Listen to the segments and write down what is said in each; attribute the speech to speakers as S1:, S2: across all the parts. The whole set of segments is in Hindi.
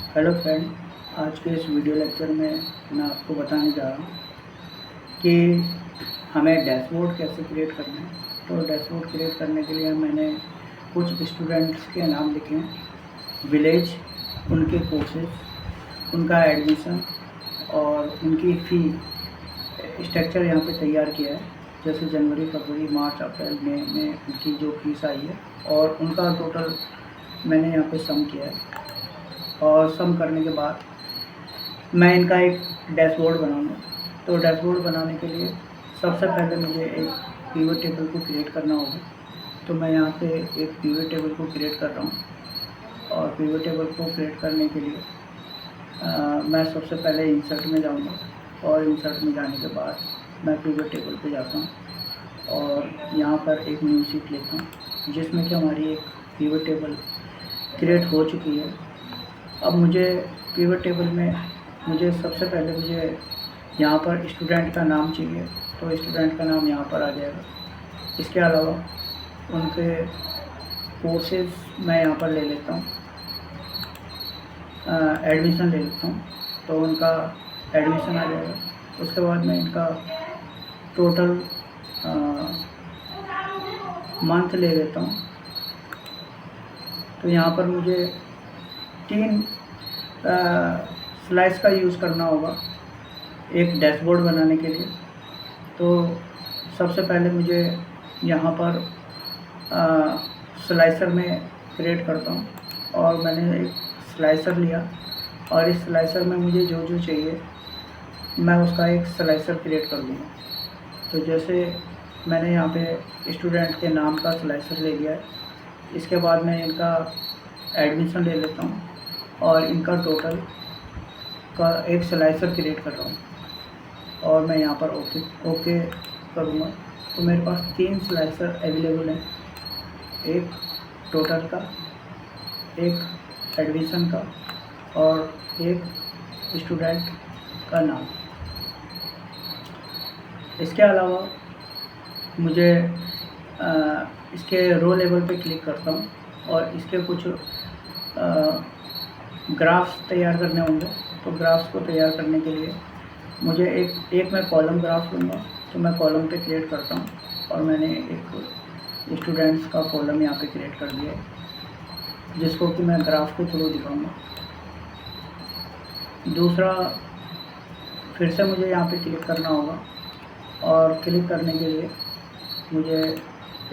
S1: हेलो फ्रेंड, आज के इस वीडियो लेक्चर में मैं आपको बताने जा रहा हूँ कि हमें डैशबोर्ड कैसे क्रिएट करना है। तो डैशबोर्ड क्रिएट करने के लिए मैंने कुछ स्टूडेंट्स के नाम लिखे हैं, विलेज, उनके कोर्सेज, उनका एडमिशन और उनकी फ़ी स्ट्रक्चर यहाँ पे तैयार किया है। जैसे जनवरी, फरवरी, मार्च, अप्रैल, मई में उनकी जो फीस आई है और उनका टोटल मैंने यहाँ पे सम किया है। और सम करने के बाद मैं इनका एक डैशबोर्ड बनाऊंगा। तो डैशबोर्ड बनाने के लिए सबसे पहले मुझे एक पिवट टेबल को क्रिएट करना होगा। तो मैं यहाँ पे एक पिवट टेबल को क्रिएट कर रहा हूँ। और पिवट टेबल को क्रिएट करने के लिए मैं सबसे पहले इंसर्ट में जाऊँगा और इंसर्ट में जाने के बाद मैं पिवट टेबल पे जाता हूँ और यहाँ पर एक न्यू शीट लेता हूँ जिसमें कि हमारी एक पिवट टेबल क्रिएट हो चुकी है। अब मुझे पिवट टेबल में सबसे पहले मुझे यहाँ पर स्टूडेंट का नाम चाहिए। तो स्टूडेंट का नाम यहाँ पर आ जाएगा। इसके अलावा उनके कोर्सेज मैं यहाँ पर ले लेता हूँ, एडमिशन ले लेता हूँ। तो उनका एडमिशन आ जाएगा। उसके बाद मैं इनका टोटल मंथ ले लेता हूँ। तो यहाँ पर मुझे 3 स्लाइस का यूज़ करना होगा एक डैशबोर्ड बनाने के लिए। तो सबसे पहले मुझे यहाँ पर स्लाइसर में क्रिएट करता हूँ और मैंने एक स्लाइसर लिया और इस स्लाइसर में मुझे जो जो चाहिए मैं उसका एक स्लाइसर क्रिएट कर दूँगा। तो जैसे मैंने यहाँ पे स्टूडेंट के नाम का स्लाइसर ले लिया है। इसके बाद मैं इनका एडमिशन ले लेता हूँ और इनका टोटल का एक स्लाइसर क्रिएट कर रहा हूँ और मैं यहाँ पर ओके करूँगा। तो मेरे पास 3 स्लाइसर अवेलेबल हैं, एक टोटल का, एक एडमिशन का और एक स्टूडेंट का नाम। इसके अलावा मुझे इसके रो लेवल पे क्लिक करता हूँ और इसके कुछ ग्राफ्स तैयार करने होंगे। तो ग्राफ्स को तैयार करने के लिए मुझे एक मैं कॉलम ग्राफ लूँगा। तो मैं कॉलम पे क्रिएट करता हूँ और मैंने एक स्टूडेंट्स का कॉलम यहाँ पे क्रिएट कर दिया है जिसको कि मैं ग्राफ के थ्रू दिखाऊंगा। दूसरा, फिर से मुझे यहाँ पे क्लिक करना होगा और क्लिक करने के लिए मुझे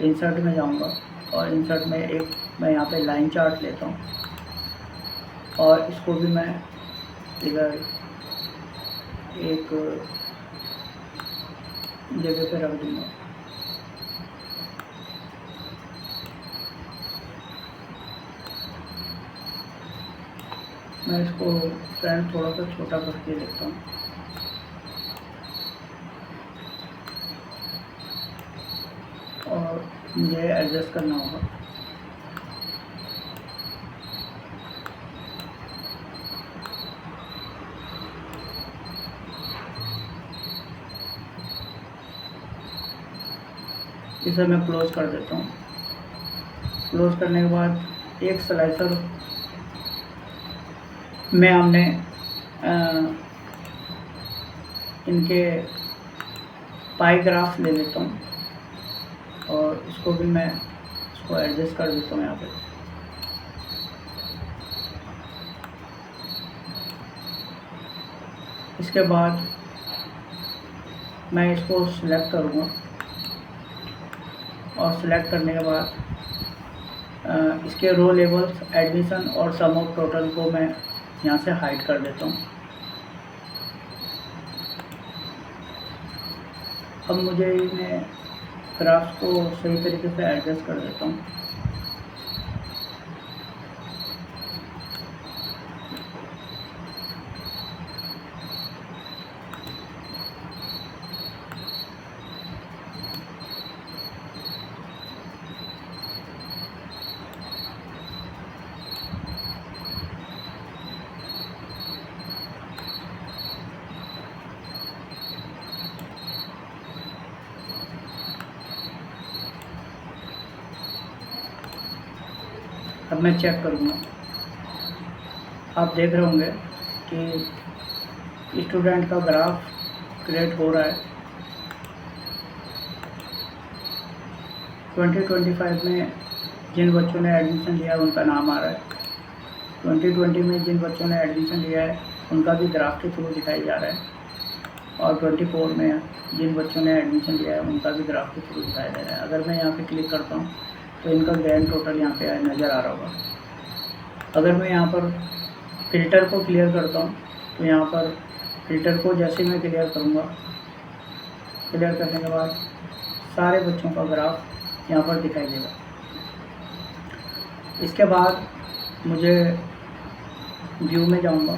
S1: इंसर्ट में जाऊँगा और इंसर्ट में मैं यहाँ पे लाइन चार्ट लेता हूँ और इसको भी मैं इधर एक जगह पे रख दूँगा। मैं इसको फ्रेंड थोड़ा सा छोटा करके लिखता हूँ और मुझे एडजस्ट करना होगा। इसे मैं क्लोज कर देता हूँ। क्लोज करने के बाद एक स्लाइसर में हमने इनके पाई ग्राफ ले लेता हूँ और इसको भी मैं एडजस्ट कर देता हूँ यहाँ पे। इसके बाद मैं इसको सिलेक्ट करूँगा और सिलेक्ट करने के बाद इसके रो लेवल्स, एडमिशन और सम ऑफ टोटल को मैं यहाँ से हाइड कर देता हूँ। अब मुझे इन्हें ग्राफ्स को सही तरीके से एडजस्ट कर देता हूँ। अब मैं चेक करूँगा। आप देख रहे होंगे कि स्टूडेंट का ग्राफ क्रिएट हो रहा है। 2025 में जिन बच्चों ने एडमिशन लिया है उनका नाम आ रहा है। 2020 में जिन बच्चों ने एडमिशन लिया है उनका भी ग्राफ के थ्रू दिखाया जा रहा है, और 24 में जिन बच्चों ने एडमिशन लिया है उनका भी ग्राफ के थ्रू दिखाया जा रहा है। अगर मैं यहाँ पे क्लिक करता हूँ तो इनका ग्रैंड टोटल यहाँ पे नज़र आ रहा होगा। अगर मैं यहाँ पर फ़िल्टर को क्लियर करता हूँ तो यहाँ पर फ़िल्टर को जैसे मैं क्लियर करूँगा, क्लियर करने के बाद सारे बच्चों का ग्राफ यहाँ पर दिखाई देगा। इसके बाद मुझे व्यू में जाऊँगा।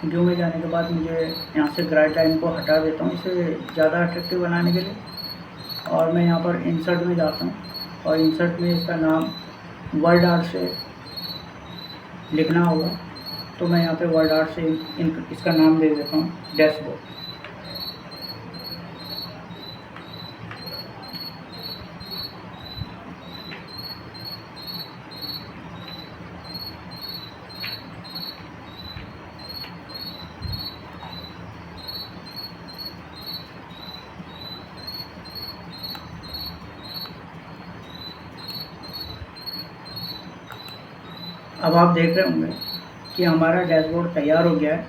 S1: व्यू में जाने के बाद मुझे यहाँ से ग्राइड लाइन को हटा देता हूँ इसे ज़्यादा अट्रैक्टिव बनाने के लिए, और मैं यहाँ पर इंसर्ट में जाता हूँ और इंसर्ट में इसका नाम वर्ड आर्ट से लिखना होगा। तो मैं यहाँ पे वर्ड आर्ट से इसका नाम दे देता हूँ डैशबोर्ड। अब आप देख रहे होंगे कि हमारा डैशबोर्ड तैयार हो गया है,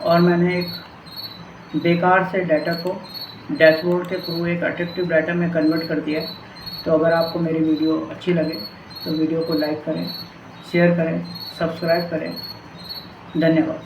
S1: और मैंने एक बेकार से डाटा को डैशबोर्ड के थ्रू एक अट्रैक्टिव डाटा में कन्वर्ट कर दिया है। तो अगर आपको मेरी वीडियो अच्छी लगे तो वीडियो को लाइक करें, शेयर करें, सब्सक्राइब करें। धन्यवाद।